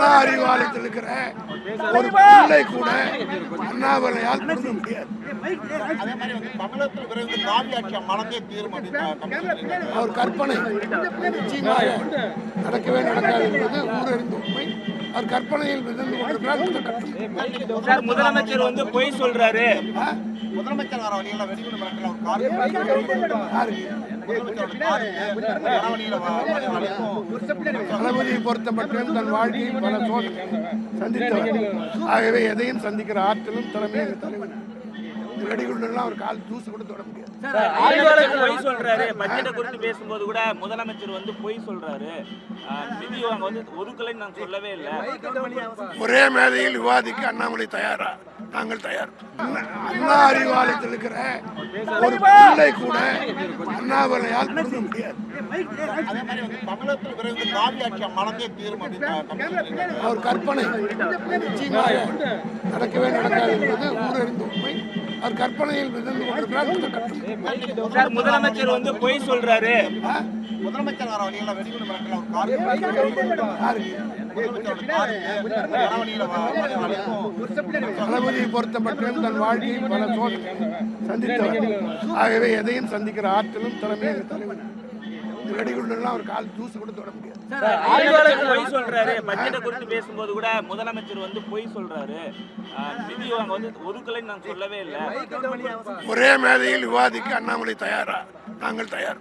அண்ணா அறிவாலயத்தில் இருக்கிற ஒரு பிள்ளை கூட அண்ணாமலையால் கொடுக்க முடியாது. அவர் கற்பனை நிச்சயமாக நடக்கவே நடக்காது என்பது ஊரறிந்த உண்மை. அவர் கற்பனையில் மிதந்து கொண்டிருக்கிறார். முதலமைச்சர் வந்து பொய் சொல்றாரு. முதலமைச்சர் வர வழியில தளபதியை பொறுத்த மட்டும் தன் வாழ்க்கையில் பல சோதனை சந்தித்தவர். ஆகவே எதையும் சந்திக்கிற ஆற்றலும் தலைமையில் தலைவர் வெடிகுண்டெல்லாம் அவர் கால் தூசு கூட தொட முடியாது. பொய் சொல்றாரு. பட்ஜெட்டை குறித்து பேசும்போது கூட முதலமைச்சர் வந்து பொய் சொல்றாரு. நிதி வாங்க வந்து ஒதுக்கலைன்னு நான் சொல்லவே இல்லை. ஒரே மேதையில் விவாதிக்க அண்ணாமலை தயாரா? நாங்கள் தயார். அண்ணா அறிவாலயத்தில் இருக்கிற ஒரு பிள்ளை கூட அண்ணாமலையால் கொடுக்க முடியாது. அவர் கற்பனை நிச்சயமாக நடக்கவே நடக்காது என்பது ஊரறிந்த உண்மை. அவர் கற்பனையில் மிதந்து கொண்டிருக்கிறார். முதலமைச்சர் வந்து பொய் சொல்றாரு. முதலமைச்சர் வர வழியில தளபதியை பொறுத்த மட்டும் தன் வாழ்க்கையில் பல சோதனை சந்தித்தவர். ஆகவே எதையும் சந்திக்கிற ஆற்றலும் தலைமையில் தலைவர் வெடிகுண்டெல்லாம் அவர் கால் தூசு கூட தொட முடியாது. பொய் சொல்றாரு. பட்ஜெட்டை குறித்து பேசும்போது கூட முதலமைச்சர் வந்து பொய் சொல்றாரு. நிதி வாங்க வந்து ஒதுக்கலைன்னு நான் சொல்லவே இல்லை. ஒரே மேதையில் விவாதிக்க அண்ணாமலை தயாரா? நாங்கள் தயார்.